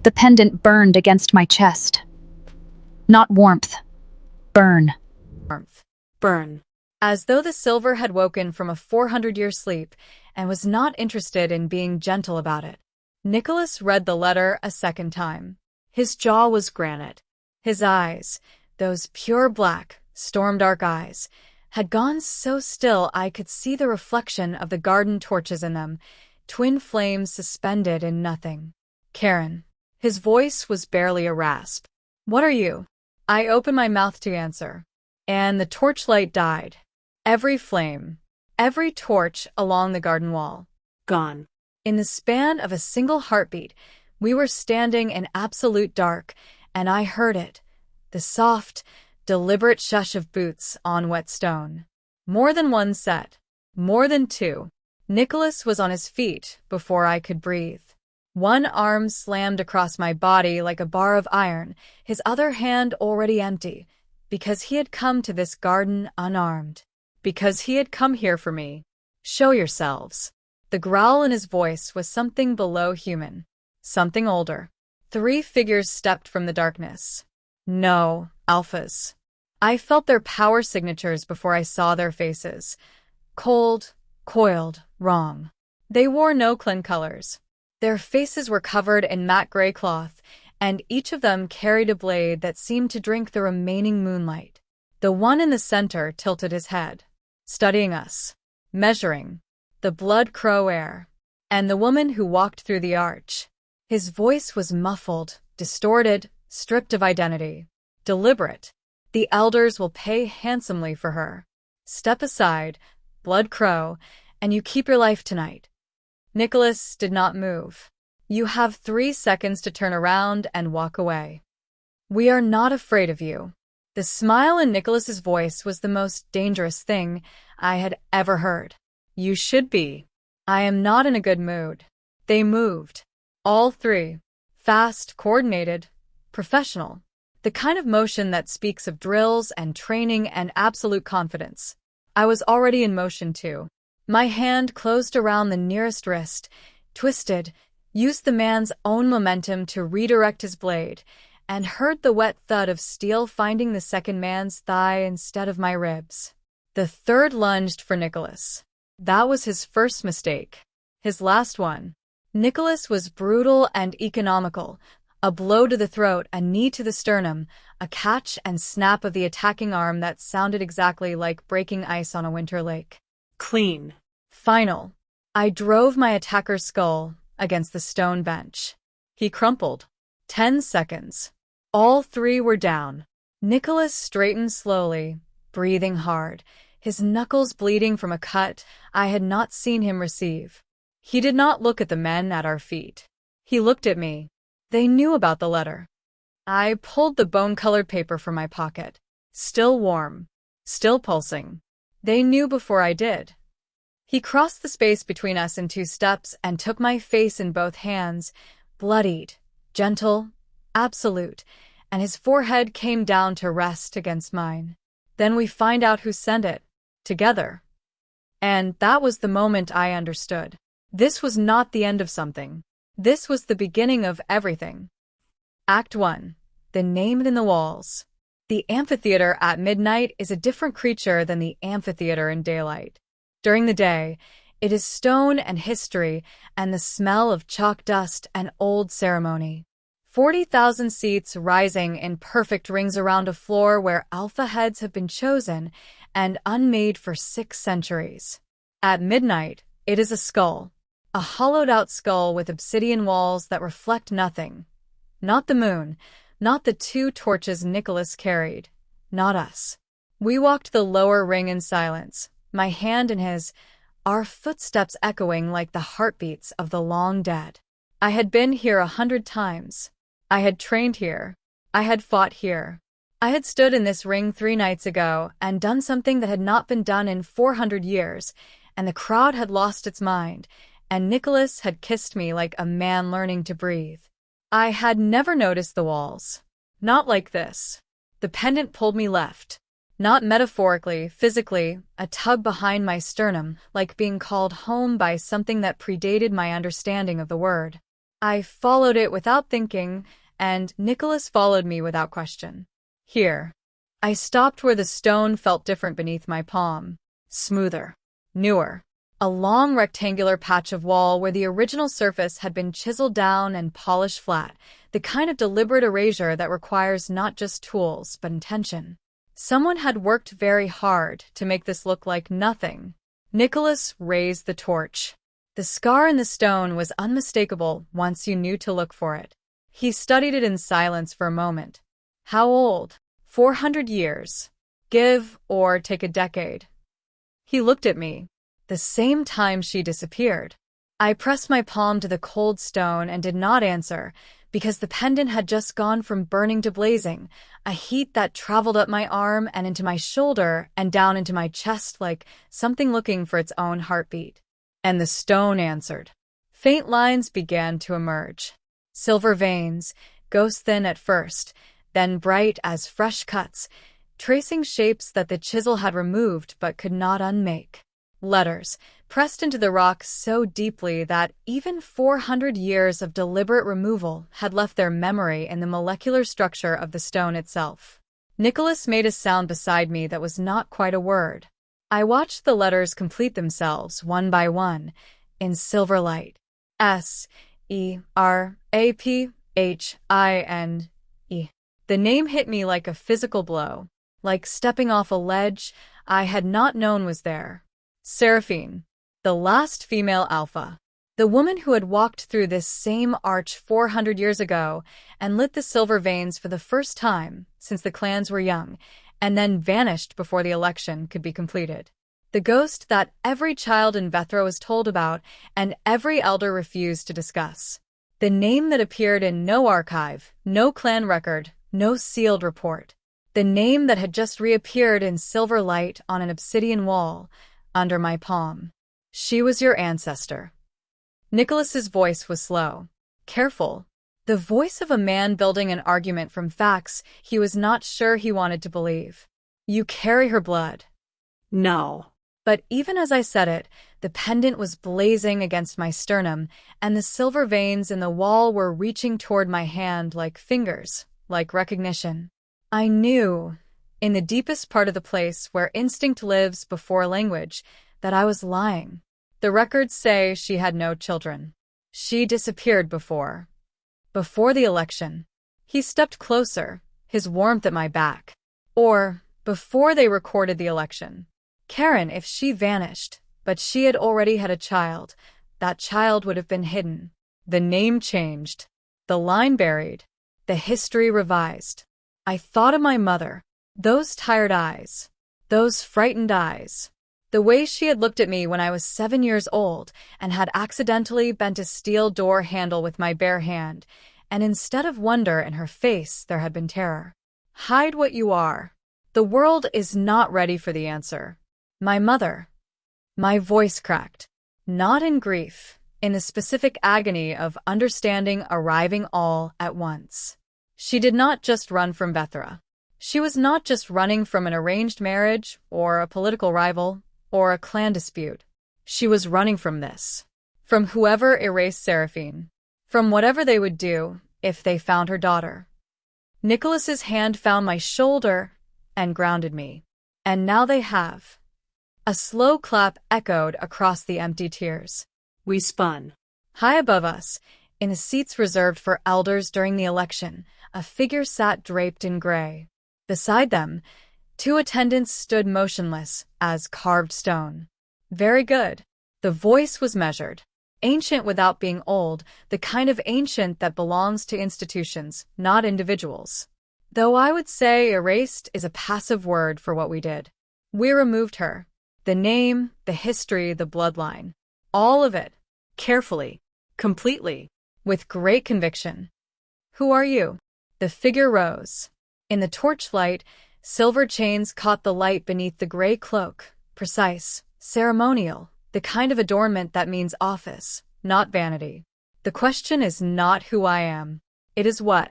The pendant burned against my chest. Not warmth. Burn. Warmth. Burn. As though the silver had woken from a 400-year sleep and was not interested in being gentle about it. Nicholas read the letter a second time. His jaw was granite. His eyes, those pure black, storm-dark eyes, had gone so still I could see the reflection of the garden torches in them, twin flames suspended in nothing. Karen. His voice was barely a rasp. What are you? I opened my mouth to answer, and the torchlight died. Every flame, every torch along the garden wall, gone. In the span of a single heartbeat, we were standing in absolute dark, and I heard it, the soft, deliberate shush of boots on wet stone. More than one set, more than two. Nicholas was on his feet before I could breathe. One arm slammed across my body like a bar of iron, his other hand already empty, because he had come to this garden unarmed. Because he had come here for me. Show yourselves. The growl in his voice was something below human, something older. 3 figures stepped from the darkness. No, alphas. I felt their power signatures before I saw their faces. Cold, coiled, wrong. They wore no clan colors. Their faces were covered in matte gray cloth, and each of them carried a blade that seemed to drink the remaining moonlight. The one in the center tilted his head, studying us, measuring the blood crow air, and the woman who walked through the arch. His voice was muffled, distorted, stripped of identity, deliberate. The elders will pay handsomely for her. Step aside, blood crow, and you keep your life tonight. Nicholas did not move. You have 3 seconds to turn around and walk away. We are not afraid of you. The smile in Nicholas's voice was the most dangerous thing I had ever heard. You should be. I am not in a good mood. They moved. All 3. Fast, coordinated, professional. The kind of motion that speaks of drills and training and absolute confidence. I was already in motion too. My hand closed around the nearest wrist, twisted, used the man's own momentum to redirect his blade, and heard the wet thud of steel finding the second man's thigh instead of my ribs. The third lunged for Nicholas. That was his first mistake. His last one. Nicholas was brutal and economical. A blow to the throat, a knee to the sternum, a catch and snap of the attacking arm that sounded exactly like breaking ice on a winter lake. Clean. Final. I drove my attacker's skull against the stone bench. He crumpled. 10 seconds. All 3 were down. Nicholas straightened slowly, breathing hard, his knuckles bleeding from a cut I had not seen him receive. He did not look at the men at our feet. He looked at me. They knew about the letter. I pulled the bone-colored paper from my pocket. Still warm. Still pulsing. They knew before I did. He crossed the space between us in 2 steps and took my face in both hands, bloodied, gentle, absolute, and his forehead came down to rest against mine. Then we find out who sent it. Together. And that was the moment I understood. This was not the end of something. This was the beginning of everything. Act 1. The name in the walls. The amphitheater at midnight is a different creature than the amphitheater in daylight. During the day, it is stone and history and the smell of chalk dust and old ceremony. 40,000 seats rising in perfect rings around a floor where alpha heads have been chosen and unmade for 6 centuries. At midnight, it is a skull. A hollowed-out skull with obsidian walls that reflect nothing. Not the moon, not the 2 torches Nicholas carried, not us. We walked the lower ring in silence, my hand in his, our footsteps echoing like the heartbeats of the long dead. I had been here 100 times. I had trained here. I had fought here. I had stood in this ring 3 nights ago and done something that had not been done in 400 years, and the crowd had lost its mind, and Nicholas had kissed me like a man learning to breathe. I had never noticed the walls. Not like this. The pendant pulled me left. Not metaphorically, physically, a tug behind my sternum, like being called home by something that predated my understanding of the word. I followed it without thinking, and Nicholas followed me without question. Here. I stopped where the stone felt different beneath my palm. Smoother. Newer. A long rectangular patch of wall where the original surface had been chiseled down and polished flat, the kind of deliberate erasure that requires not just tools, but intention. Someone had worked very hard to make this look like nothing. Nicholas raised the torch. The scar in the stone was unmistakable once you knew to look for it. He studied it in silence for a moment. How old? 400 years. Give or take a decade. He looked at me. The same time she disappeared. I pressed my palm to the cold stone and did not answer, because the pendant had just gone from burning to blazing, a heat that traveled up my arm and into my shoulder and down into my chest like something looking for its own heartbeat. And the stone answered. Faint lines began to emerge. Silver veins, ghost-thin at first, then bright as fresh cuts, tracing shapes that the chisel had removed but could not unmake. Letters, pressed into the rock so deeply that even 400 years of deliberate removal had left their memory in the molecular structure of the stone itself. Nicholas made a sound beside me that was not quite a word. I watched the letters complete themselves, one by one, in silver light. S-E-R-A-P-H-I-N-E. The name hit me like a physical blow, like stepping off a ledge I had not known was there. Seraphine, the last female alpha. The woman who had walked through this same arch 400 years ago and lit the silver veins for the first time since the clans were young, and then vanished before the election could be completed. The ghost that every child in Vethra was told about and every elder refused to discuss. The name that appeared in no archive, no clan record, no sealed report. The name that had just reappeared in silver light on an obsidian wall under my palm. She was your ancestor. Nicholas's voice was slow, careful, the voice of a man building an argument from facts he was not sure he wanted to believe. You carry her blood. No. But even as I said it, the pendant was blazing against my sternum, and the silver veins in the wall were reaching toward my hand like fingers, like recognition. I knew, in the deepest part of the place where instinct lives before language, that I was lying. The records say she had no children. She disappeared before the election. He stepped closer, his warmth at my back. Or, before they recorded the election. Karen, if she vanished, but she had already had a child, that child would have been hidden. The name changed. The line buried. The history revised. I thought of my mother. Those tired eyes. Those frightened eyes. The way she had looked at me when I was 7 years old and had accidentally bent a steel door handle with my bare hand, and instead of wonder in her face there had been terror. Hide what you are. The world is not ready for the answer. My mother. My voice cracked. Not in grief, in the specific agony of understanding arriving all at once. She did not just run from Vethra. She was not just running from an arranged marriage, or a political rival, or a clan dispute. She was running from this. From whoever erased Seraphine. From whatever they would do if they found her daughter. Nicholas's hand found my shoulder and grounded me. And now they have. A slow clap echoed across the empty tiers. We spun. High above us, in the seats reserved for elders during the election, a figure sat draped in gray. Beside them, 2 attendants stood motionless as carved stone. Very good. The voice was measured. Ancient without being old, the kind of ancient that belongs to institutions, not individuals. Though I would say erased is a passive word for what we did. We removed her. The name, the history, the bloodline. All of it. Carefully. Completely. With great conviction. Who are you? The figure rose. In the torchlight, silver chains caught the light beneath the gray cloak, precise, ceremonial, the kind of adornment that means office, not vanity. The question is not who I am. It is what.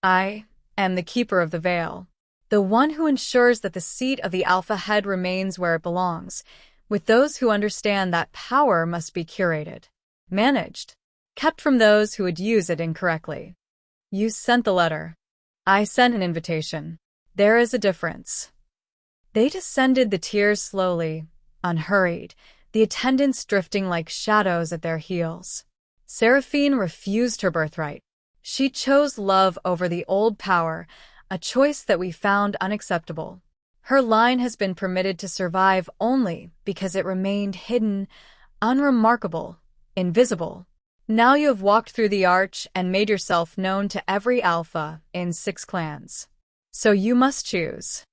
I am the keeper of the veil. The one who ensures that the seat of the alpha head remains where it belongs, with those who understand that power must be curated, managed, kept from those who would use it incorrectly. You sent the letter. I sent an invitation. There is a difference. They descended the tiers slowly, unhurried, the attendants drifting like shadows at their heels. Seraphine refused her birthright. She chose love over the old power, a choice that we found unacceptable. Her line has been permitted to survive only because it remained hidden, unremarkable, invisible. Now you have walked through the arch and made yourself known to every alpha in 6 clans. So you must choose.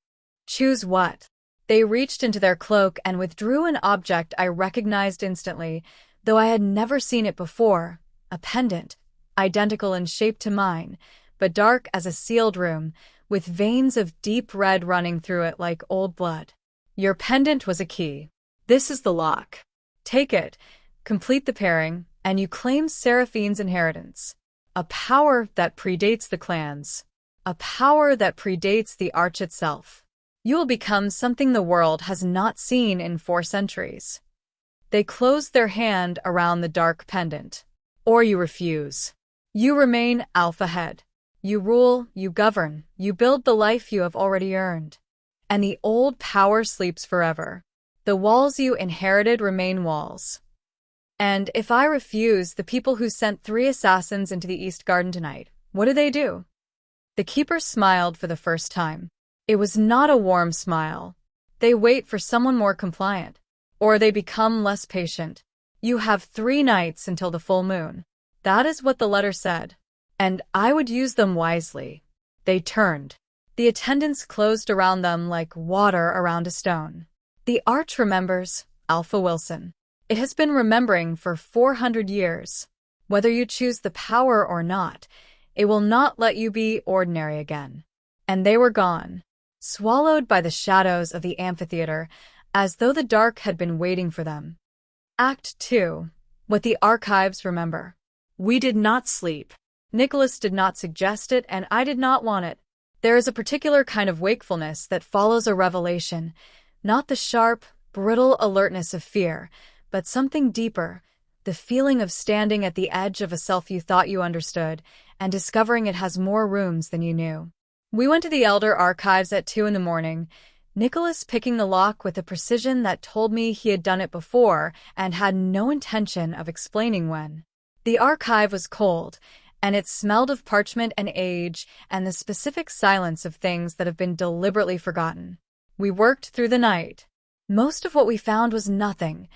Choose what? They reached into their cloak and withdrew an object I recognized instantly, though I had never seen it before, a pendant, identical in shape to mine, but dark as a sealed room, with veins of deep red running through it like old blood. Your pendant was a key. This is the lock. Take it, complete the pairing, and you claim Seraphine's inheritance. A power that predates the clans. A power that predates the arch itself. You will become something the world has not seen in 4 centuries. They closed their hand around the dark pendant. Or you refuse. You remain Alpha Head. You rule, you govern, you build the life you have already earned. And the old power sleeps forever. The walls you inherited remain walls. And if I refuse, the people who sent 3 assassins into the East Garden tonight, what do? The keeper smiled for the first time. It was not a warm smile. They wait for someone more compliant. Or they become less patient. You have 3 nights until the full moon. That is what the letter said. And I would use them wisely. They turned. The attendants closed around them like water around a stone. The arch remembers, Alpha Wilson. It has been remembering for 400 years. Whether you choose the power or not, it will not let you be ordinary again. And they were gone, swallowed by the shadows of the amphitheater, as though the dark had been waiting for them. Act 2. What the archives remember. We did not sleep. Nicholas did not suggest it, and I did not want it. There is a particular kind of wakefulness that follows a revelation, not the sharp, brittle alertness of fear, but something deeper, the feeling of standing at the edge of a self you thought you understood, and discovering it has more rooms than you knew. We went to the Elder Archives at 2 in the morning, Nicholas picking the lock with a precision that told me he had done it before and had no intention of explaining when. The archive was cold, and it smelled of parchment and age and the specific silence of things that have been deliberately forgotten. We worked through the night. Most of what we found was nothing.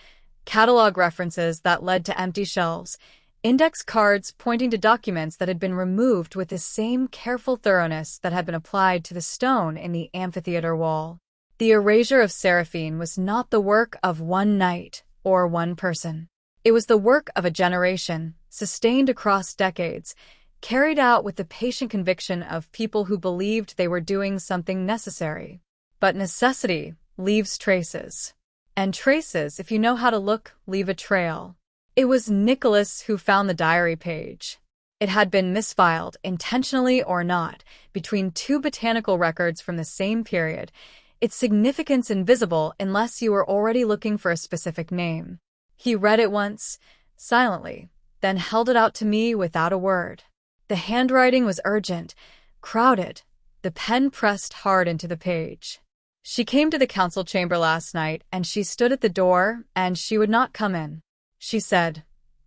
Catalog references that led to empty shelves, index cards pointing to documents that had been removed with the same careful thoroughness that had been applied to the stone in the amphitheater wall. The erasure of Seraphine was not the work of one night or one person. It was the work of a generation, sustained across decades, carried out with the patient conviction of people who believed they were doing something necessary. But necessity leaves traces. And traces, if you know how to look, leave a trail. It was Nicholas who found the diary page. It had been misfiled, intentionally or not, between 2 botanical records from the same period, its significance invisible unless you were already looking for a specific name. He read it once, silently, then held it out to me without a word. The handwriting was urgent, crowded, the pen pressed hard into the page. She came to the council chamber last night, and she stood at the door, and she would not come in. She said,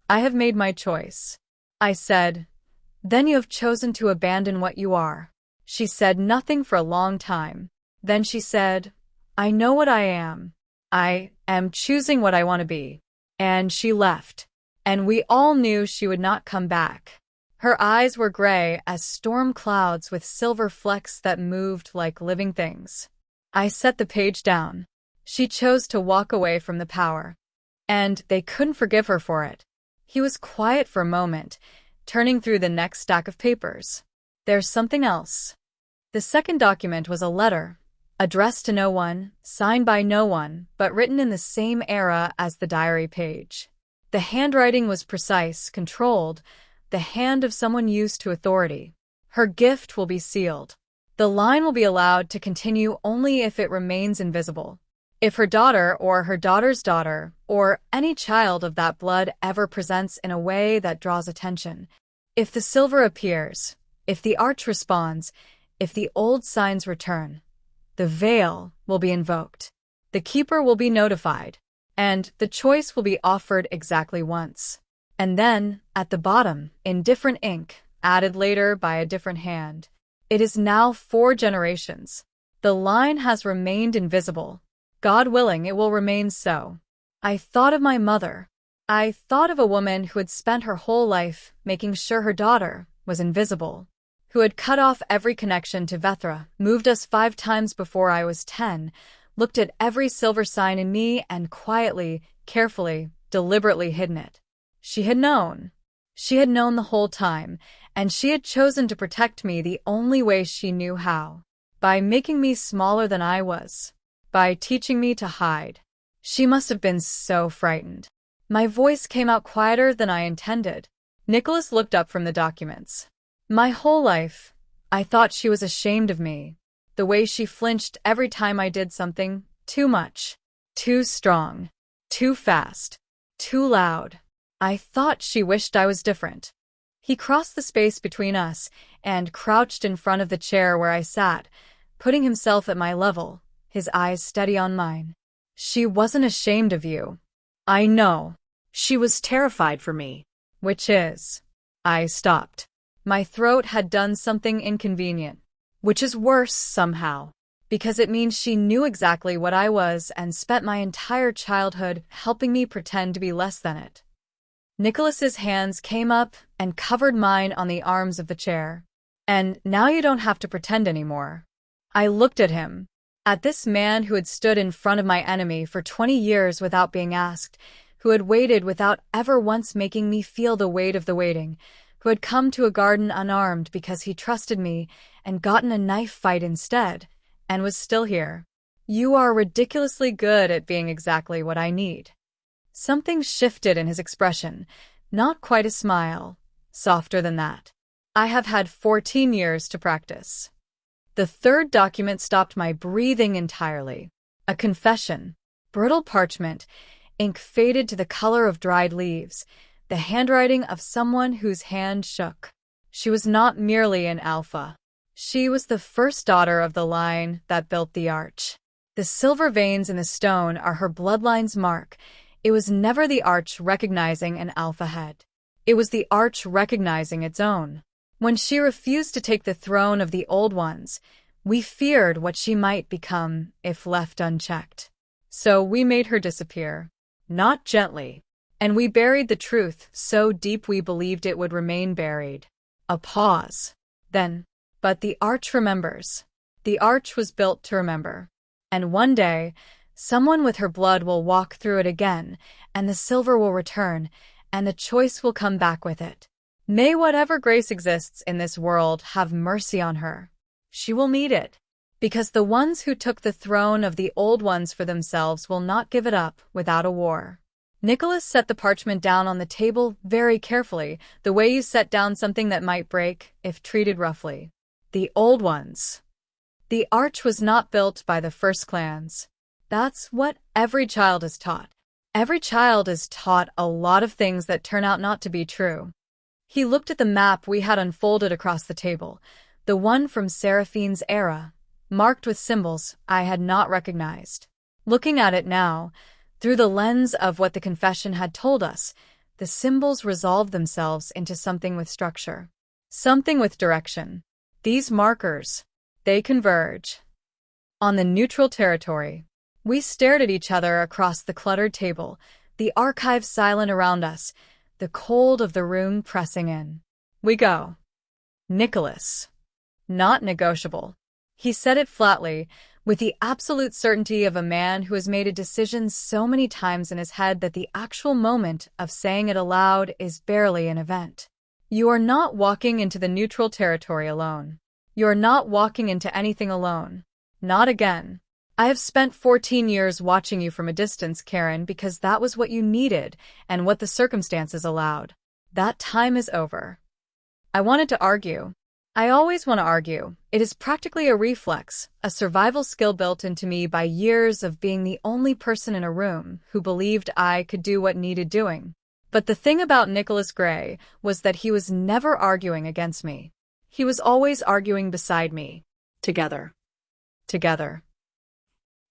"I have made my choice." I said, "Then you have chosen to abandon what you are." She said nothing for a long time. Then she said, "I know what I am. I am choosing what I want to be." And she left. And we all knew she would not come back. Her eyes were gray as storm clouds with silver flecks that moved like living things. I set the page down. She chose to walk away from the power. And they couldn't forgive her for it. He was quiet for a moment, turning through the next stack of papers. There's something else. The second document was a letter, addressed to no one, signed by no one, but written in the same era as the diary page. The handwriting was precise, controlled, the hand of someone used to authority. Her gift will be sealed. The line will be allowed to continue only if it remains invisible. If her daughter or her daughter's daughter or any child of that blood ever presents in a way that draws attention, if the silver appears, if the arch responds, if the old signs return, the veil will be invoked. The keeper will be notified, and the choice will be offered exactly once. And then, at the bottom, in different ink, added later by a different hand, it is now 4 generations. The line has remained invisible. God willing, it will remain so. I thought of my mother. I thought of a woman who had spent her whole life making sure her daughter was invisible, who had cut off every connection to Vethra, moved us 5 times before I was 10, looked at every silver sign in me and quietly, carefully, deliberately hidden it. She had known. She had known the whole time, and she had chosen to protect me the only way she knew how. By making me smaller than I was. By teaching me to hide. She must have been so frightened. My voice came out quieter than I intended. Nicholas looked up from the documents. My whole life, I thought she was ashamed of me. The way she flinched every time I did something too much, too strong, too fast, too loud. I thought she wished I was different. He crossed the space between us and crouched in front of the chair where I sat, putting himself at my level, his eyes steady on mine. She wasn't ashamed of you. I know. She was terrified for me. Which is. I stopped. My throat had done something inconvenient. Which is worse, somehow. Because it means she knew exactly what I was and spent my entire childhood helping me pretend to be less than it. Nicholas's hands came up and covered mine on the arms of the chair. And now you don't have to pretend anymore. I looked at him. At this man who had stood in front of my enemy for 20 years without being asked, who had waited without ever once making me feel the weight of the waiting, who had come to a garden unarmed because he trusted me and gotten a knife fight instead, and was still here. You are ridiculously good at being exactly what I need. Something shifted in his expression, not quite a smile, softer than that. I have had 14 years to practice. The 3rd document stopped my breathing entirely. A confession. Brittle parchment, ink faded to the color of dried leaves, the handwriting of someone whose hand shook. She was not merely an alpha. She was the first daughter of the line that built the arch. The silver veins in the stone are her bloodline's mark. It was never the arch recognizing an alpha head. It was the arch recognizing its own. When she refused to take the throne of the old ones, we feared what she might become if left unchecked. So we made her disappear. Not gently. And we buried the truth so deep we believed it would remain buried. A pause. Then, but the arch remembers. The arch was built to remember. And one day, someone with her blood will walk through it again, and the silver will return, and the choice will come back with it. May whatever grace exists in this world have mercy on her. She will meet it. Because the ones who took the throne of the old ones for themselves will not give it up without a war. Nicholas set the parchment down on the table very carefully, the way you set down something that might break if treated roughly. The old ones. The arch was not built by the first clans. That's what every child is taught. Every child is taught a lot of things that turn out not to be true. He looked at the map we had unfolded across the table, the one from Seraphine's era, marked with symbols I had not recognized. Looking at it now, through the lens of what the confession had told us, the symbols resolved themselves into something with structure, something with direction. These markers, they converge. On the neutral territory, we stared at each other across the cluttered table, the archive silent around us, the cold of the room pressing in. We go. Nicholas. Not negotiable. He said it flatly, with the absolute certainty of a man who has made a decision so many times in his head that the actual moment of saying it aloud is barely an event. You are not walking into the neutral territory alone. You are not walking into anything alone. Not again. I have spent 14 years watching you from a distance, Karen, because that was what you needed and what the circumstances allowed. That time is over. I wanted to argue. I always want to argue. It is practically a reflex, a survival skill built into me by years of being the only person in a room who believed I could do what needed doing. But the thing about Nicholas Gray was that he was never arguing against me. He was always arguing beside me. Together. Together.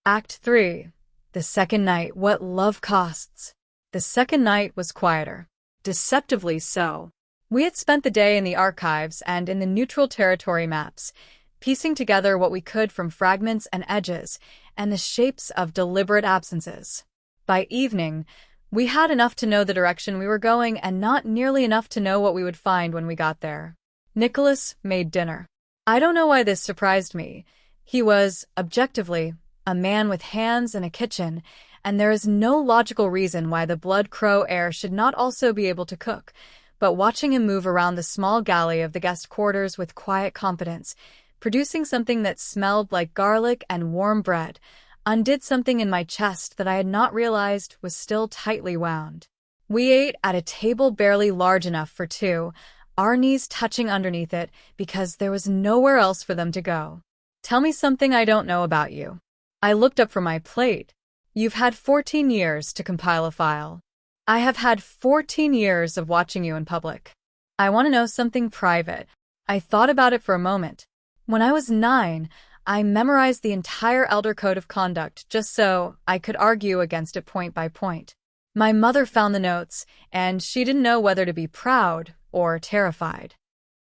Act 3. The second night, what love costs. The second night was quieter. Deceptively so. We had spent the day in the archives and in the neutral territory maps, piecing together what we could from fragments and edges and the shapes of deliberate absences. By evening, we had enough to know the direction we were going and not nearly enough to know what we would find when we got there. Nicholas made dinner. I don't know why this surprised me. He was, objectively, a man with hands and a kitchen, and there is no logical reason why the blood crow heir should not also be able to cook. But watching him move around the small galley of the guest quarters with quiet competence, producing something that smelled like garlic and warm bread, undid something in my chest that I had not realized was still tightly wound. We ate at a table barely large enough for two, our knees touching underneath it because there was nowhere else for them to go. Tell me something I don't know about you. I looked up from my plate. You've had 14 years to compile a file. I have had 14 years of watching you in public. I want to know something private. I thought about it for a moment. When I was 9, I memorized the entire Elder Code of Conduct just so I could argue against it point by point. My mother found the notes, and she didn't know whether to be proud or terrified.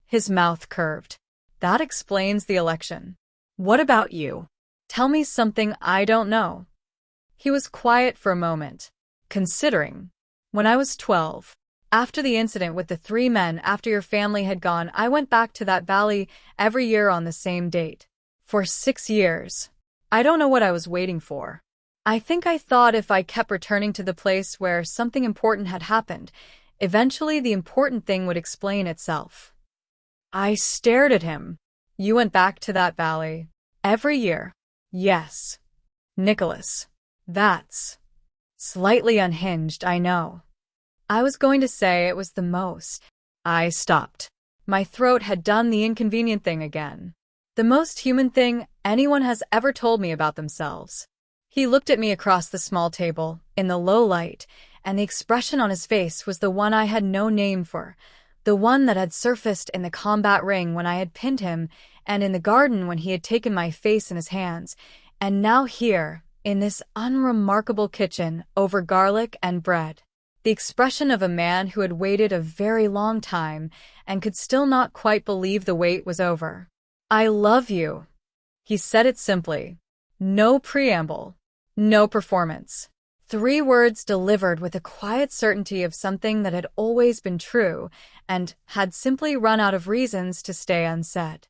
His mouth curved. That explains the election. What about you? Tell me something I don't know. He was quiet for a moment, considering. When I was 12, after the incident with the 3 men after your family had gone, I went back to that valley every year on the same date. For 6 years. I don't know what I was waiting for. I think I thought if I kept returning to the place where something important had happened, eventually the important thing would explain itself. I stared at him. You went back to that valley. Every year. Yes. Nicholas. That's slightly unhinged, I know. I was going to say it was the most. I stopped. My throat had done the inconvenient thing again. The most human thing anyone has ever told me about themselves. He looked at me across the small table, in the low light, and the expression on his face was the one I had no name for, the one that had surfaced in the combat ring when I had pinned him, and in the garden when he had taken my face in his hands, and now here, in this unremarkable kitchen, over garlic and bread. The expression of a man who had waited a very long time and could still not quite believe the wait was over. I love you. He said it simply. No preamble. No performance. 3 words delivered with a quiet certainty of something that had always been true and had simply run out of reasons to stay unsaid.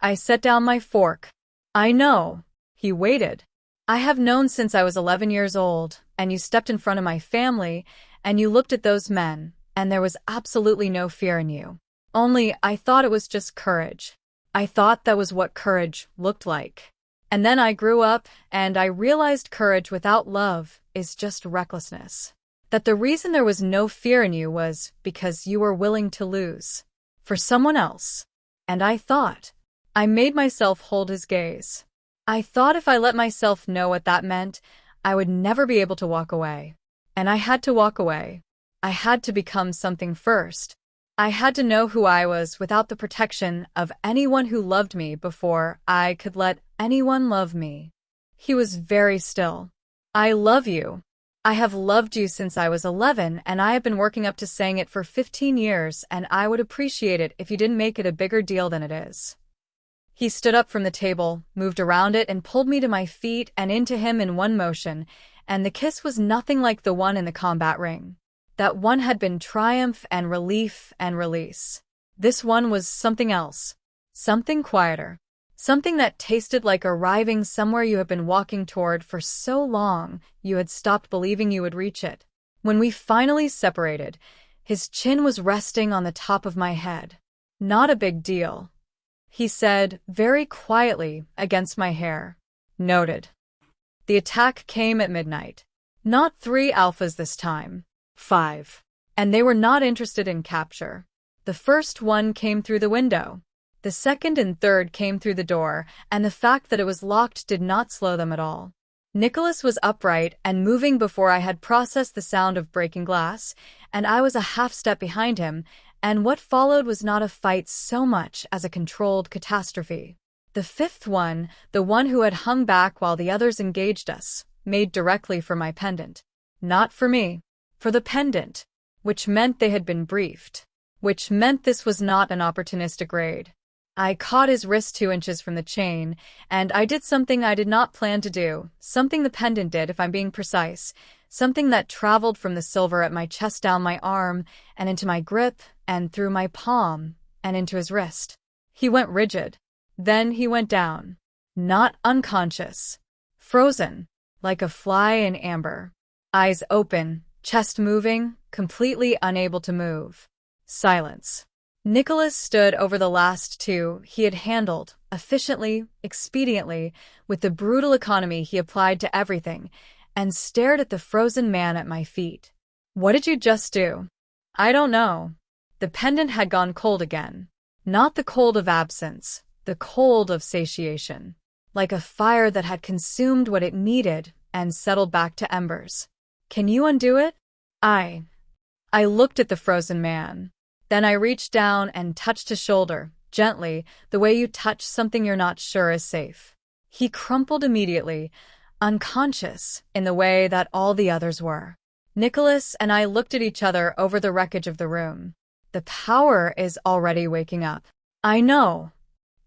I set down my fork. I know. He waited. I have known since I was 11 years old, and you stepped in front of my family, and you looked at those men, and there was absolutely no fear in you. Only I thought it was just courage. I thought that was what courage looked like. And then I grew up, and I realized courage without love is just recklessness. That the reason there was no fear in you was because you were willing to lose. For someone else. And I thought. I made myself hold his gaze. I thought if I let myself know what that meant, I would never be able to walk away. And I had to walk away. I had to become something first. I had to know who I was without the protection of anyone who loved me before I could let anyone love me. He was very still. I love you. I have loved you since I was 11, and I have been working up to saying it for 15 years, and I would appreciate it if you didn't make it a bigger deal than it is. He stood up from the table, moved around it, and pulled me to my feet and into him in one motion, and the kiss was nothing like the one in the combat ring. That one had been triumph and relief and release. This one was something else. Something quieter. Something that tasted like arriving somewhere you had been walking toward for so long you had stopped believing you would reach it. When we finally separated, his chin was resting on the top of my head. Not a big deal. He said, very quietly, against my hair. Noted. The attack came at midnight. Not 3 alphas this time. 5. And they were not interested in capture. The first one came through the window. The second and third came through the door, and the fact that it was locked did not slow them at all. Nicholas was upright and moving before I had processed the sound of breaking glass, and I was a half step behind him, and what followed was not a fight so much as a controlled catastrophe. The fifth one, the one who had hung back while the others engaged us, made directly for my pendant. Not for me. For the pendant. Which meant they had been briefed. Which meant this was not an opportunistic raid. I caught his wrist 2 inches from the chain, and I did something I did not plan to do, something the pendant did if I'm being precise, something that traveled from the silver at my chest down my arm, and into my grip, and through my palm, and into his wrist. He went rigid. Then he went down. Not unconscious. Frozen. Like a fly in amber. Eyes open, chest moving, completely unable to move. Silence. Nicholas stood over the last two he had handled, efficiently, expediently, with the brutal economy he applied to everything, and stared at the frozen man at my feet. What did you just do? I don't know. The pendant had gone cold again. Not the cold of absence, the cold of satiation. Like a fire that had consumed what it needed and settled back to embers. Can you undo it? I looked at the frozen man. Then I reached down and touched his shoulder, gently, the way you touch something you're not sure is safe. He crumpled immediately, unconscious, in the way that all the others were. Nicholas and I looked at each other over the wreckage of the room. The power is already waking up. I know.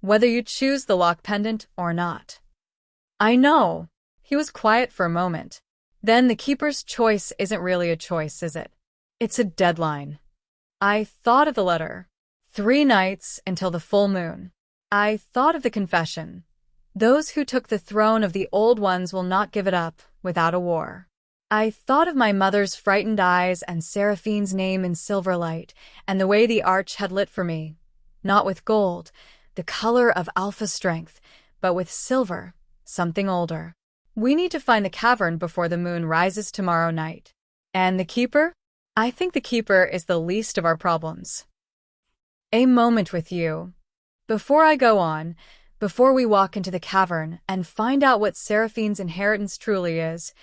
Whether you choose the lock pendant or not. I know. He was quiet for a moment. Then the keeper's choice isn't really a choice, is it? It's a deadline. I thought of the letter. 3 nights until the full moon. I thought of the confession. Those who took the throne of the old ones will not give it up without a war. I thought of my mother's frightened eyes and Seraphine's name in silver light, and the way the arch had lit for me. Not with gold, the color of alpha strength, but with silver, something older. We need to find the cavern before the moon rises tomorrow night. And the keeper? I think the keeper is the least of our problems. A moment with you. Before I go on, before we walk into the cavern and find out what Seraphine's inheritance truly is,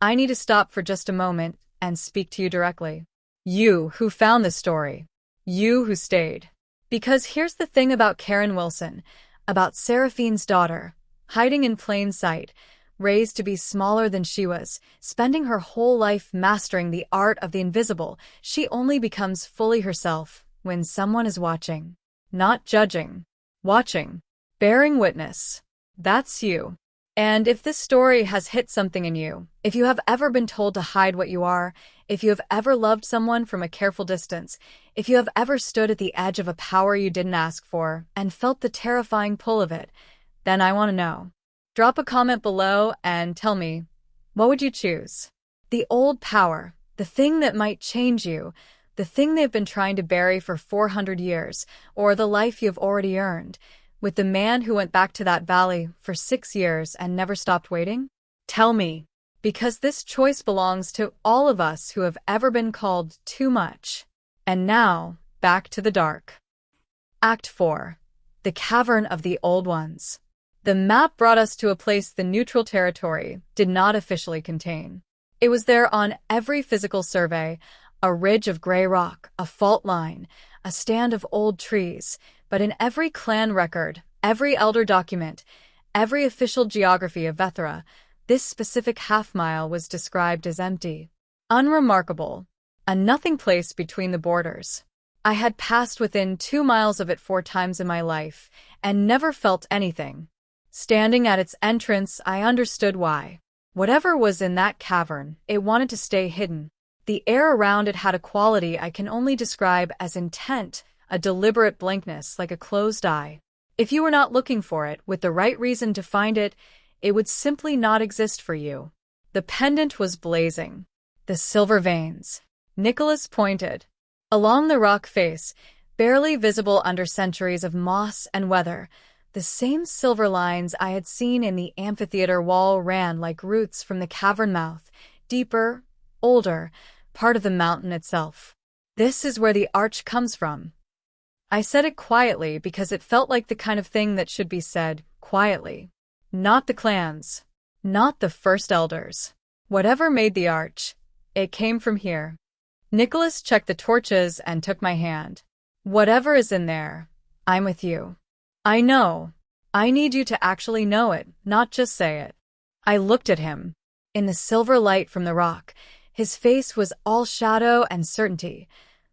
I need to stop for just a moment and speak to you directly. You who found the story. You who stayed. Because here's the thing about Karen Wilson, about Seraphine's daughter, hiding in plain sight, raised to be smaller than she was, spending her whole life mastering the art of the invisible, she only becomes fully herself when someone is watching. Not judging. Watching. Bearing witness. That's you. And if this story has hit something in you, if you have ever been told to hide what you are, if you have ever loved someone from a careful distance, if you have ever stood at the edge of a power you didn't ask for and felt the terrifying pull of it, then I want to know. Drop a comment below and tell me, what would you choose? The old power, the thing that might change you, the thing they've been trying to bury for 400 years, or the life you've already earned, with the man who went back to that valley for 6 years and never stopped waiting? Tell me, because this choice belongs to all of us who have ever been called too much. And now, back to the dark. Act 4. The Cavern of the Old Ones. The map brought us to a place the neutral territory did not officially contain. It was there on every physical survey, a ridge of gray rock, a fault line, a stand of old trees, but in every clan record, every elder document, every official geography of Vethra, this specific half-mile was described as empty. Unremarkable. A nothing place between the borders. I had passed within 2 miles of it 4 times in my life, and never felt anything. Standing at its entrance, I understood why. Whatever was in that cavern, it wanted to stay hidden. The air around it had a quality I can only describe as intent, a deliberate blankness like a closed eye. If you were not looking for it, with the right reason to find it, it would simply not exist for you. The pendant was blazing. The silver veins. Nicholas pointed. Along the rock face, barely visible under centuries of moss and weather, the same silver lines I had seen in the amphitheater wall ran like roots from the cavern mouth, deeper, older, part of the mountain itself. This is where the arch comes from. I said it quietly because it felt like the kind of thing that should be said quietly. Not the clans. Not the first elders. Whatever made the arch, it came from here. Nicholas checked the torches and took my hand. Whatever is in there, I'm with you. I know. I need you to actually know it, not just say it. I looked at him. In the silver light from the rock, his face was all shadow and certainty.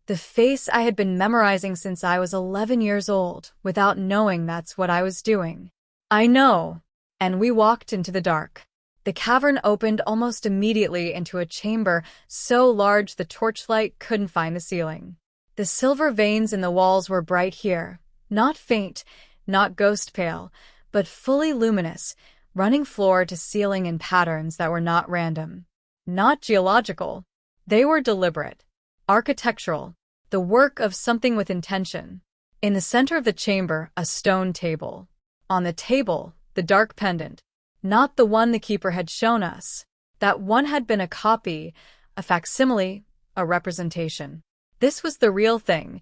The face I had been memorizing since I was 11 years old, without knowing that's what I was doing. I know. And we walked into the dark. The cavern opened almost immediately into a chamber so large the torchlight couldn't find the ceiling. The silver veins in the walls were bright here, not faint, not ghost pale, but fully luminous, running floor to ceiling in patterns that were not random, not geological. They were deliberate, architectural, the work of something with intention. In the center of the chamber, a stone table. On the table, the dark pendant. Not the one the keeper had shown us. That one had been a copy, a facsimile, a representation. This was the real thing.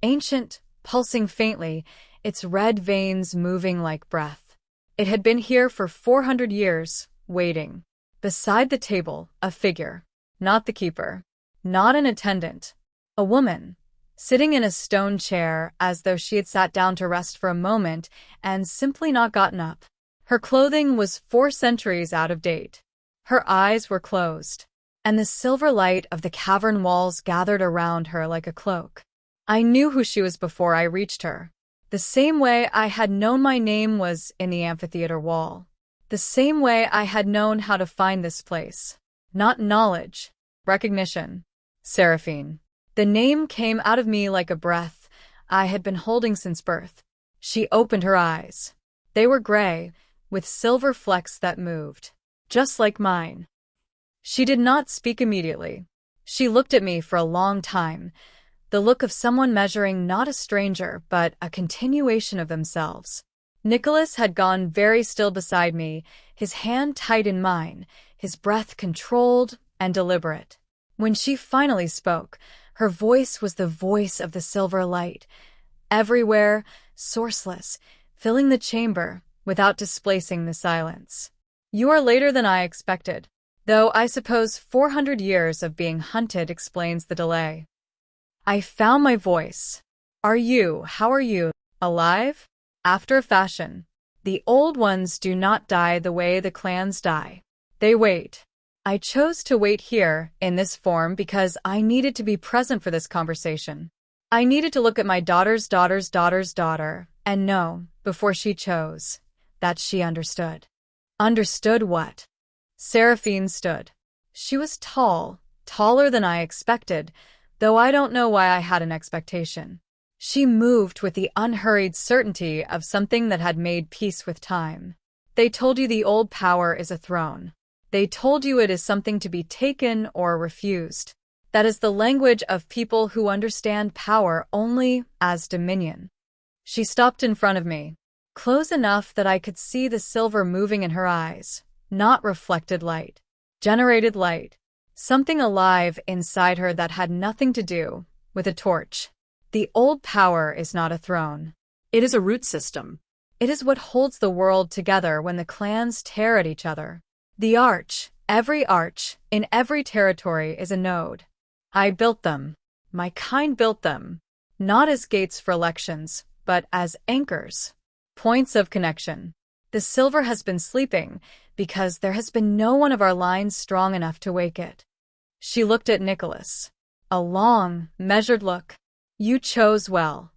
Ancient, pulsing faintly, its red veins moving like breath. It had been here for 400 years, waiting. Beside the table, a figure. Not the keeper. Not an attendant. A woman, sitting in a stone chair as though she had sat down to rest for a moment and simply not gotten up. Her clothing was 4 centuries out of date. Her eyes were closed, and the silver light of the cavern walls gathered around her like a cloak. I knew who she was before I reached her. The same way I had known my name was in the amphitheater wall. The same way I had known how to find this place. Not knowledge, recognition. Seraphine. The name came out of me like a breath I had been holding since birth. She opened her eyes. They were gray, with silver flecks that moved, just like mine. She did not speak immediately. She looked at me for a long time, the look of someone measuring not a stranger, but a continuation of themselves. Nicholas had gone very still beside me, his hand tight in mine, his breath controlled and deliberate. When she finally spoke, her voice was the voice of the silver light, everywhere, sourceless, filling the chamber, without displacing the silence. You are later than I expected, though I suppose 400 years of being hunted explains the delay. I found my voice. How are you, alive? After a fashion. The old ones do not die the way the clans die. They wait. I chose to wait here, in this form, because I needed to be present for this conversation. I needed to look at my daughter's daughter's daughter's daughter and know, before she chose, that she understood. Understood what? Seraphine stood. She was tall, taller than I expected, though I don't know why I had an expectation. She moved with the unhurried certainty of something that had made peace with time. They told you the old power is a throne. They told you it is something to be taken or refused. That is the language of people who understand power only as dominion. She stopped in front of me, close enough that I could see the silver moving in her eyes, not reflected light, generated light, something alive inside her that had nothing to do with a torch. The old power is not a throne. It is a root system. It is what holds the world together when the clans tear at each other. The arch, every arch, in every territory is a node. I built them. My kind built them. Not as gates for elections, but as anchors. Points of connection. The silver has been sleeping because there has been no one of our lines strong enough to wake it. She looked at Nicholas. A long, measured look. You chose well.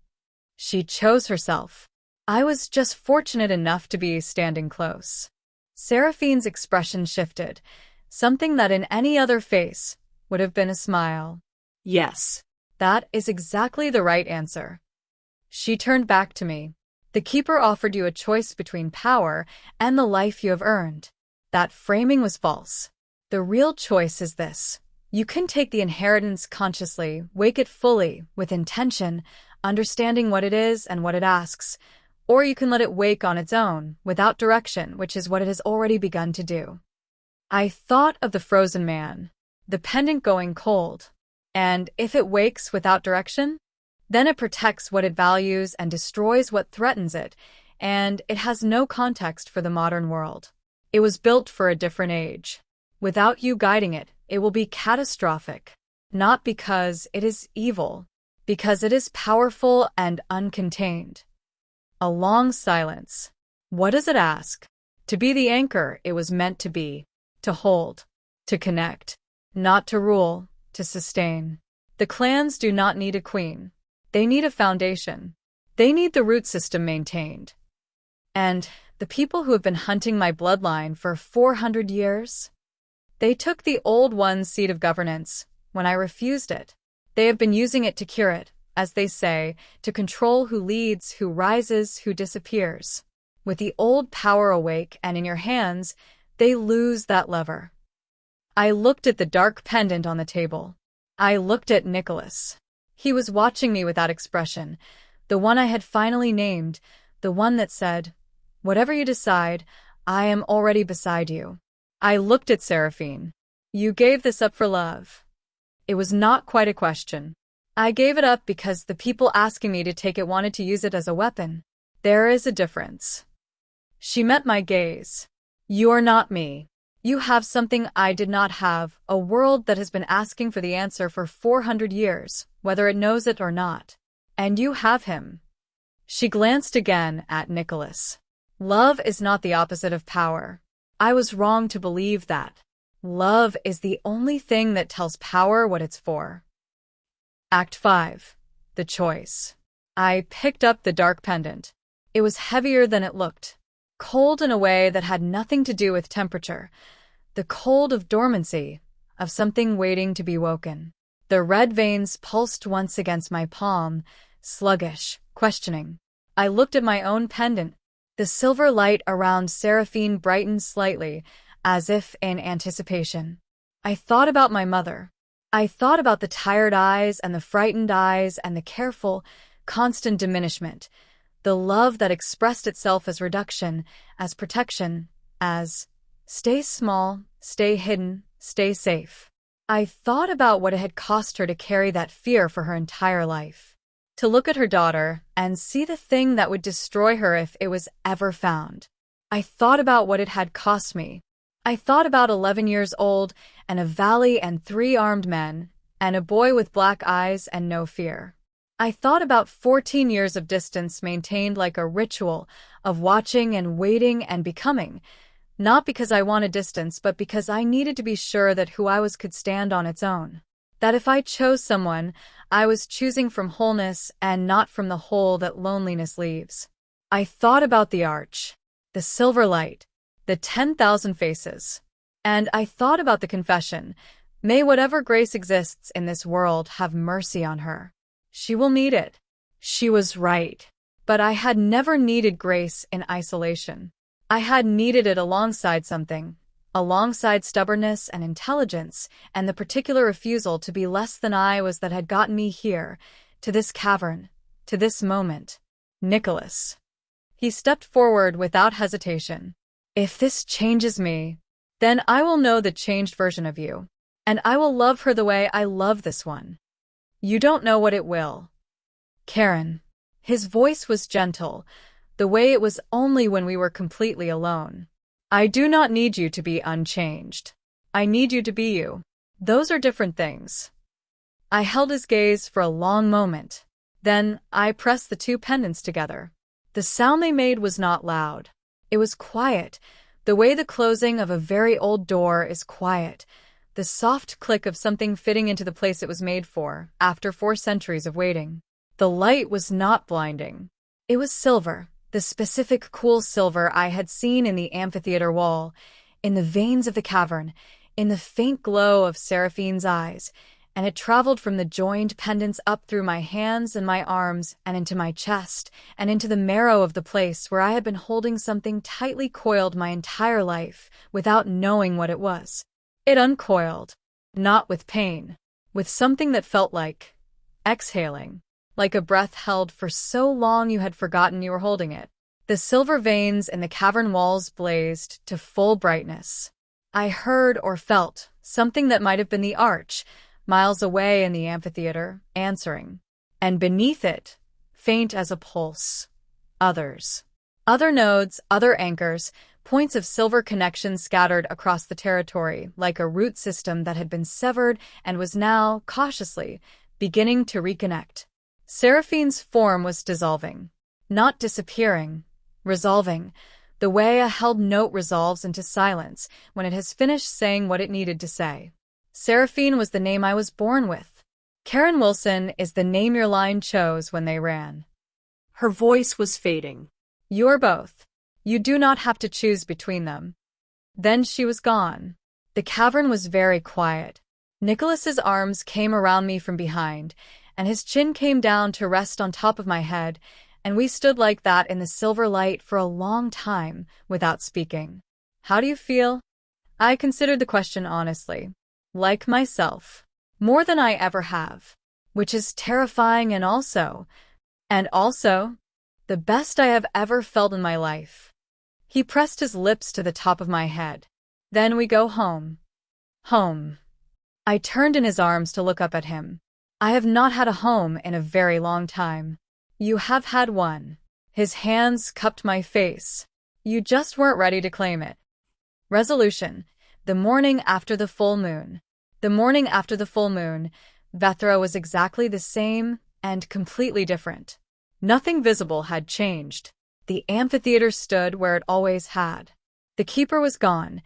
She chose herself. I was just fortunate enough to be standing close. Seraphine's expression shifted, something that in any other face would have been a smile. Yes. That is exactly the right answer. She turned back to me. The keeper offered you a choice between power and the life you have earned. That framing was false. The real choice is this. You can take the inheritance consciously, wake it fully, with intention, understanding what it is and what it asks, or you can let it wake on its own, without direction, which is what it has already begun to do. I thought of the frozen man, the pendant going cold. And if it wakes without direction? Then it protects what it values and destroys what threatens it, and it has no context for the modern world. It was built for a different age. Without you guiding it, it will be catastrophic. Not because it is evil, because it is powerful and uncontained. A long silence. What does it ask? To be the anchor it was meant to be, to hold, to connect, not to rule, to sustain. The clans do not need a queen. They need a foundation. They need the root system maintained. And the people who have been hunting my bloodline for 400 years? They took the old one's seat of governance when I refused it. They have been using it to cure it, as they say, to control who leads, who rises, who disappears. With the old power awake and in your hands, they lose that lever. I looked at the dark pendant on the table. I looked at Nicholas. He was watching me without expression, the one I had finally named, the one that said, "Whatever you decide, I am already beside you." I looked at Seraphine. "You gave this up for love." It was not quite a question. I gave it up because the people asking me to take it wanted to use it as a weapon. There is a difference. She met my gaze. "You are not me. You have something I did not have, a world that has been asking for the answer for 400 years, whether it knows it or not. And you have him." She glanced again at Nicholas. Love is not the opposite of power. I was wrong to believe that. Love is the only thing that tells power what it's for. Act 5. The Choice. I picked up the dark pendant. It was heavier than it looked. Cold in a way that had nothing to do with temperature. The cold of dormancy, of something waiting to be woken. The red veins pulsed once against my palm, sluggish, questioning. I looked at my own pendant. The silver light around Seraphine brightened slightly, as if in anticipation. I thought about my mother. I thought about the tired eyes and the frightened eyes and the careful, constant diminishment. The love that expressed itself as reduction, as protection, as stay small, stay hidden, stay safe. I thought about what it had cost her to carry that fear for her entire life. To look at her daughter and see the thing that would destroy her if it was ever found. I thought about what it had cost me. I thought about 11 years old and a valley and 3 armed men and a boy with black eyes and no fear. I thought about 14 years of distance maintained like a ritual of watching and waiting and becoming, not because I wanted distance, but because I needed to be sure that who I was could stand on its own. That if I chose someone, I was choosing from wholeness and not from the hole that loneliness leaves. I thought about the arch, the silver light, the 10,000 faces. And I thought about the confession, "May whatever grace exists in this world have mercy on her. She will need it." She was right. But I had never needed grace in isolation. I had needed it alongside something, alongside stubbornness and intelligence and the particular refusal to be less than I was that had gotten me here, to this cavern, to this moment. Nicholas. He stepped forward without hesitation. "If this changes me, then I will know the changed version of you, and I will love her the way I love this one. You don't know what it will." Karen. His voice was gentle, the way it was only when we were completely alone. "I do not need you to be unchanged. I need you to be you. Those are different things." I held his gaze for a long moment. Then I pressed the 2 pendants together. The sound they made was not loud. It was quiet, the way the closing of a very old door is quiet. The soft click of something fitting into the place it was made for, after 4 centuries of waiting. The light was not blinding. It was silver, the specific cool silver I had seen in the amphitheater wall, in the veins of the cavern, in the faint glow of Seraphine's eyes, and it traveled from the joined pendants up through my hands and my arms and into my chest and into the marrow of the place where I had been holding something tightly coiled my entire life without knowing what it was. It uncoiled, not with pain, with something that felt like exhaling, like a breath held for so long you had forgotten you were holding it. The silver veins in the cavern walls blazed to full brightness. I heard or felt something that might have been the arch, miles away in the amphitheater, answering. and beneath it, faint as a pulse, others. Other nodes, other anchors, points of silver connection scattered across the territory, like a root system that had been severed and was now, cautiously, beginning to reconnect. Seraphine's form was dissolving. Not disappearing, resolving, the way a held note resolves into silence when it has finished saying what it needed to say. Seraphine was the name I was born with. Karen Wilson is the name your line chose when they ran. Her voice was fading. You're both. You do not have to choose between them. Then she was gone. The cavern was very quiet. Nicholas's arms came around me from behind, and his chin came down to rest on top of my head, and we stood like that in the silver light for a long time without speaking. How do you feel? I considered the question honestly. Like myself. More than I ever have. Which is terrifying and also, the best I have ever felt in my life. He pressed his lips to the top of my head. Then we go home. Home. I turned in his arms to look up at him. I have not had a home in a very long time. You have had one. His hands cupped my face. You just weren't ready to claim it. Resolution. The morning after the full moon. The morning after the full moon, Vethra was exactly the same and completely different. Nothing visible had changed. The amphitheater stood where it always had. The keeper was gone,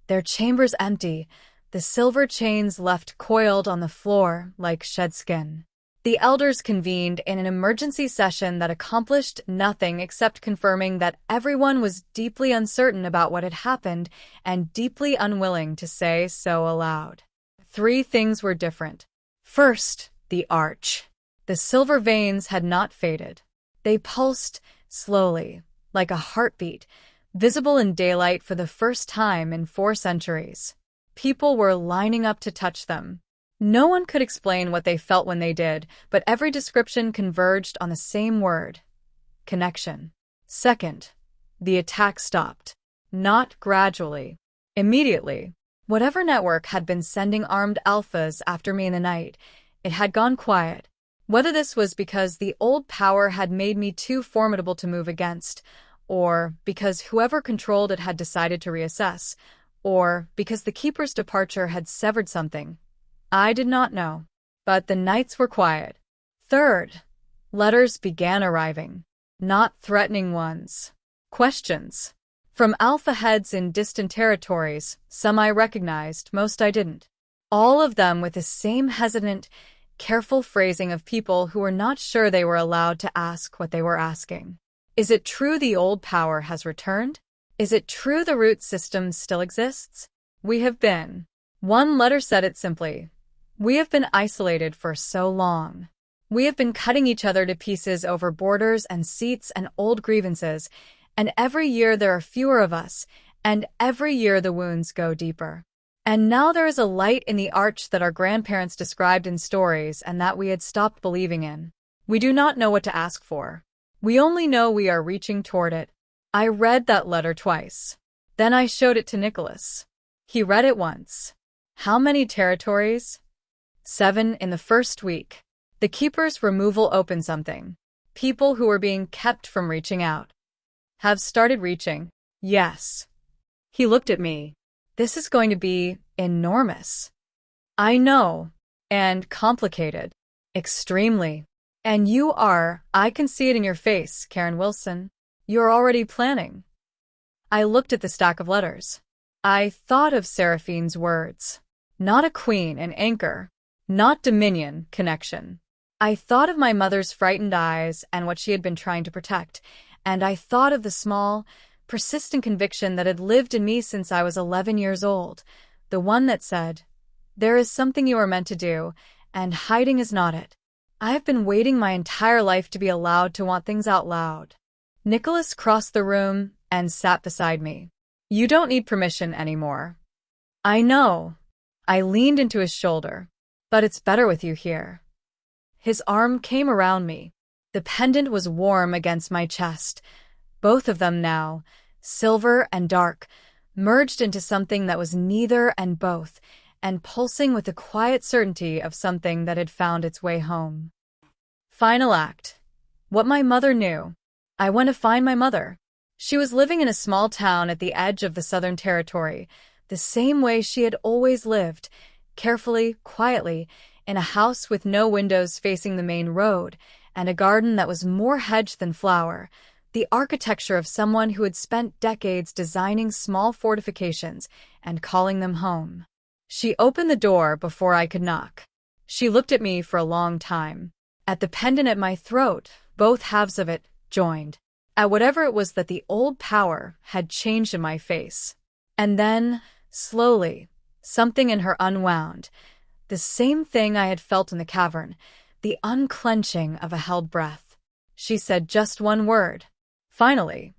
their chambers empty, the silver chains left coiled on the floor like shed skin. The elders convened in an emergency session that accomplished nothing except confirming that everyone was deeply uncertain about what had happened and deeply unwilling to say so aloud. 3 things were different. First, the arch. The silver veins had not faded. They pulsed slowly, like a heartbeat, visible in daylight for the first time in 4 centuries. People were lining up to touch them. No one could explain what they felt when they did, but every description converged on the same word: connection. Second, the attack stopped. Not gradually. Immediately. Whatever network had been sending armed alphas after me in the night, it had gone quiet. Whether this was because the old power had made me too formidable to move against, or because whoever controlled it had decided to reassess, or because the Keeper's departure had severed something, I did not know. But the nights were quiet. Third, letters began arriving. Not threatening ones. Questions. From alpha heads in distant territories, some I recognized, most I didn't. All of them with the same hesitant, careful phrasing of people who were not sure they were allowed to ask what they were asking. Is it true the old power has returned? Is it true the root system still exists? We have been. One letter said it simply. We have been isolated for so long. We have been cutting each other to pieces over borders and seats and old grievances, and every year there are fewer of us, and every year the wounds go deeper. And now there is a light in the arch that our grandparents described in stories and that we had stopped believing in. We do not know what to ask for. We only know we are reaching toward it. I read that letter twice. Then I showed it to Nicholas. He read it once. How many territories? 7 in the first week. The Keeper's removal opened something. People who were being kept from reaching out have started reaching. Yes. He looked at me. This is going to be enormous. I know. And complicated. Extremely. And you are, I can see it in your face, Karen Wilson. You're already planning. I looked at the stack of letters. I thought of Seraphine's words. Not a queen, an anchor. Not dominion, connection. I thought of my mother's frightened eyes and what she had been trying to protect, and I thought of the small, persistent conviction that had lived in me since I was 11 years old, the one that said, there is something you are meant to do, and hiding is not it. I have been waiting my entire life to be allowed to want things out loud. Nicholas crossed the room and sat beside me. You don't need permission anymore. I know. I leaned into his shoulder. But it's better with you here. His arm came around me. The pendant was warm against my chest. Both of them now, silver and dark, merged into something that was neither and both, and pulsing with the quiet certainty of something that had found its way home. final act. What my mother knew. I went to find my mother. She was living in a small town at the edge of the Southern Territory, the same way she had always lived, carefully, quietly, in a house with no windows facing the main road, and a garden that was more hedge than flower, the architecture of someone who had spent decades designing small fortifications and calling them home. She opened the door before I could knock. She looked at me for a long time. At the pendant at my throat, both halves of it joined. At whatever it was that the old power had changed in my face. And then, slowly, something in her unwound. The same thing I had felt in the cavern, the unclenching of a held breath. She said just one word. Finally.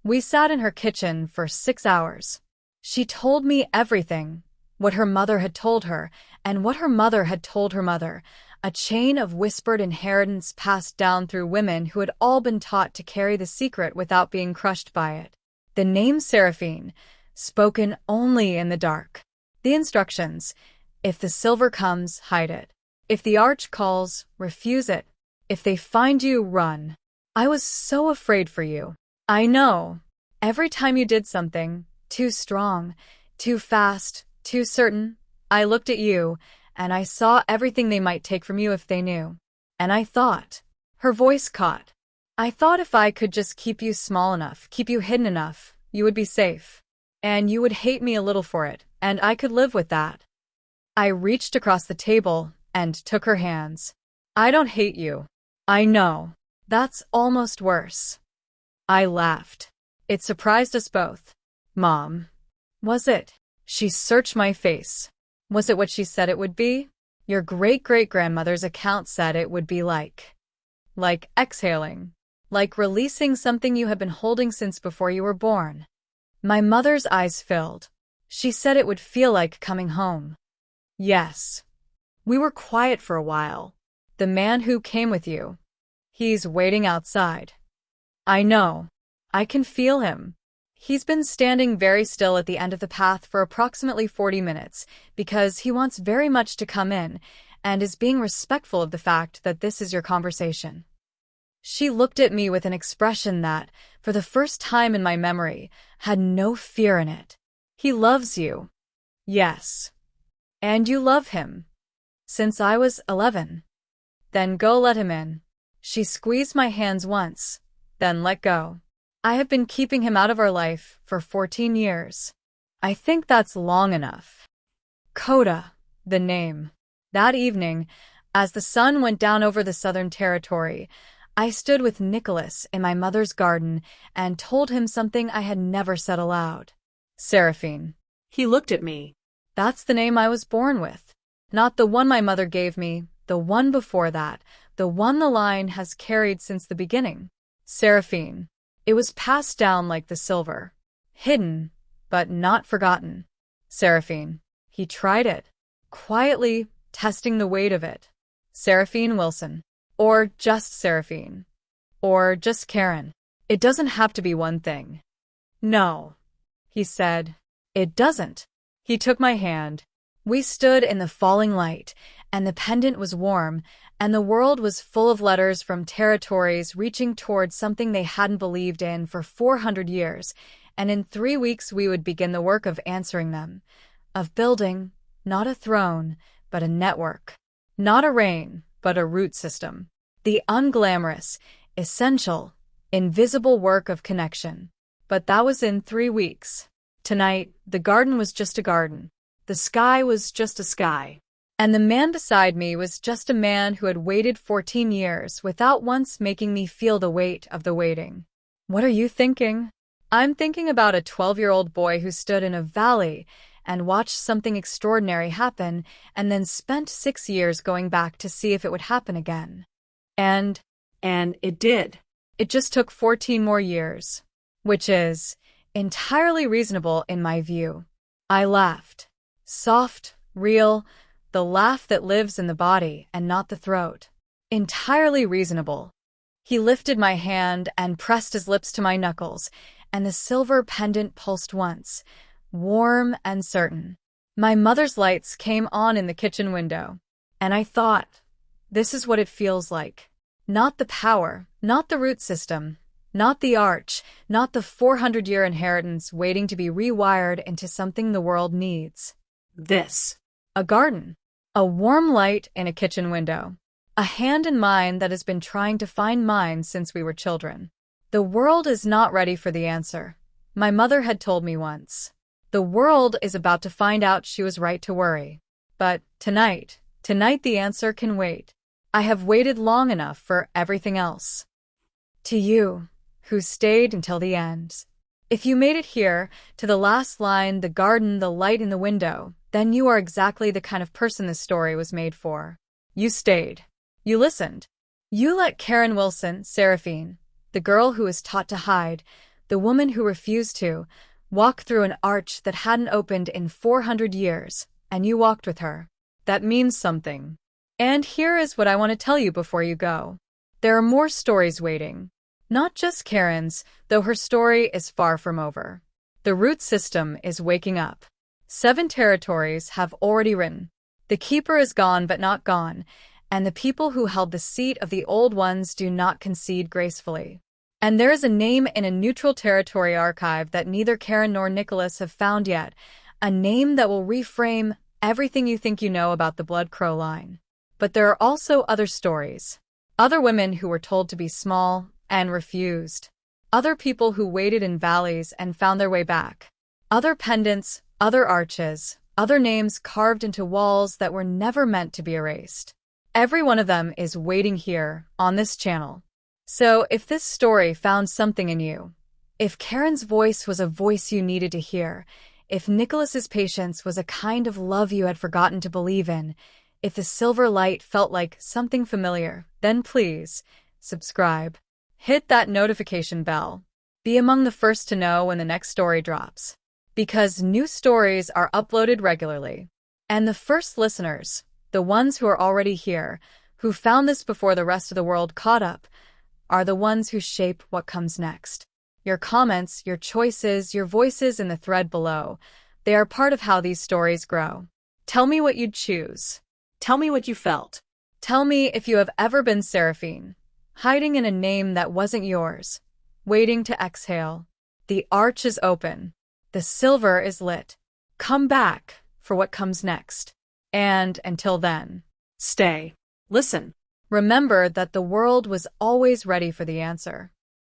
We sat in her kitchen for 6 hours. She told me everything, what her mother had told her, and what her mother had told her mother, a chain of whispered inheritance passed down through women who had all been taught to carry the secret without being crushed by it. The name Seraphine, spoken only in the dark. The instructions: if the silver comes, hide it. If the arch calls, refuse it. If they find you, run. I was so afraid for you. I know. Every time you did something, too strong, too fast, too certain, I looked at you, and I saw everything they might take from you if they knew. And I thought, her voice caught. I thought if I could just keep you small enough, keep you hidden enough, you would be safe. And you would hate me a little for it, and I could live with that. I reached across the table and took her hands. I don't hate you. I know. That's almost worse. I laughed. It surprised us both. Mom. Was it? She searched my face. Was it what she said it would be? Your great-great-grandmother's account said it would be like exhaling. Like releasing something you had been holding since before you were born. My mother's eyes filled. She said it would feel like coming home. Yes. We were quiet for a while. The man who came with you. He's waiting outside. I know. I can feel him. He's been standing very still at the end of the path for approximately 40 minutes because he wants very much to come in and is being respectful of the fact that this is your conversation. She looked at me with an expression that, for the first time in my memory, had no fear in it. He loves you. Yes. And you love him. Since I was 11. Then go let him in. She squeezed my hands once, then let go. I have been keeping him out of our life for 14 years. I think that's long enough. Coda, the name. That evening, as the sun went down over the Southern Territory, I stood with Nicholas in my mother's garden and told him something I had never said aloud. Seraphine. He looked at me. That's the name I was born with. Not the one my mother gave me, the one before that, the one the line has carried since the beginning. Seraphine. It was passed down like the silver. Hidden, but not forgotten. Seraphine. He tried it. Quietly, testing the weight of it. Seraphine Wilson. Or just Seraphine. Or just Karen. It doesn't have to be one thing. No. He said. It doesn't. He took my hand. We stood in the falling light, and the pendant was warm, and the world was full of letters from territories reaching towards something they hadn't believed in for 400 years, and in 3 weeks we would begin the work of answering them, of building, not a throne, but a network, not a reign, but a root system, the unglamorous, essential, invisible work of connection. But that was in 3 weeks. Tonight, the garden was just a garden. The sky was just a sky. And the man beside me was just a man who had waited 14 years without once making me feel the weight of the waiting. What are you thinking? I'm thinking about a 12-year-old boy who stood in a valley and watched something extraordinary happen and then spent 6 years going back to see if it would happen again. And it did. It just took 14 more years, which is entirely reasonable in my view. I laughed. Soft, real, the laugh that lives in the body and not the throat. Entirely reasonable. He lifted my hand and pressed his lips to my knuckles, and the silver pendant pulsed once, warm and certain. My mother's lights came on in the kitchen window, and I thought, this is what it feels like. Not the power, not the root system, not the arch, not the 400-year inheritance waiting to be rewired into something the world needs. This. A garden. A warm light in a kitchen window. A hand in mine that has been trying to find mine since we were children. The world is not ready for the answer. My mother had told me once. The world is about to find out she was right to worry. But tonight the answer can wait. I have waited long enough for everything else. To you, who stayed until the end. If you made it here, to the last line, the garden, the light in the window, then you are exactly the kind of person this story was made for. You stayed. You listened. You let Karen Wilson, Seraphine, the girl who was taught to hide, the woman who refused to, walk through an arch that hadn't opened in 400 years, and you walked with her. That means something. And here is what I want to tell you before you go. There are more stories waiting. Not just Karen's, though her story is far from over. The root system is waking up. 7 territories have already written. The keeper is gone but not gone, and the people who held the seat of the old ones do not concede gracefully. And there is a name in a neutral territory archive that neither Karen nor Nicholas have found yet, a name that will reframe everything you think you know about the Blood Crow line. But there are also other stories. Other women who were told to be small and refused. Other people who waited in valleys and found their way back. Other pendants, other arches, other names carved into walls that were never meant to be erased. Every one of them is waiting here, on this channel. So if this story found something in you, if Karen's voice was a voice you needed to hear, if Nicholas's patience was a kind of love you had forgotten to believe in, if the silver light felt like something familiar, then please, subscribe. Hit that notification bell. Be among the first to know when the next story drops. Because new stories are uploaded regularly. And the first listeners, the ones who are already here, who found this before the rest of the world caught up, are the ones who shape what comes next. Your comments, your choices, your voices in the thread below, they are part of how these stories grow. Tell me what you'd choose. Tell me what you felt. Tell me if you have ever been Seraphine, hiding in a name that wasn't yours, waiting to exhale. The arch is open. The silver is lit. Come back for what comes next. And until then, Stay. Listen. remember that the world was always ready for the answer.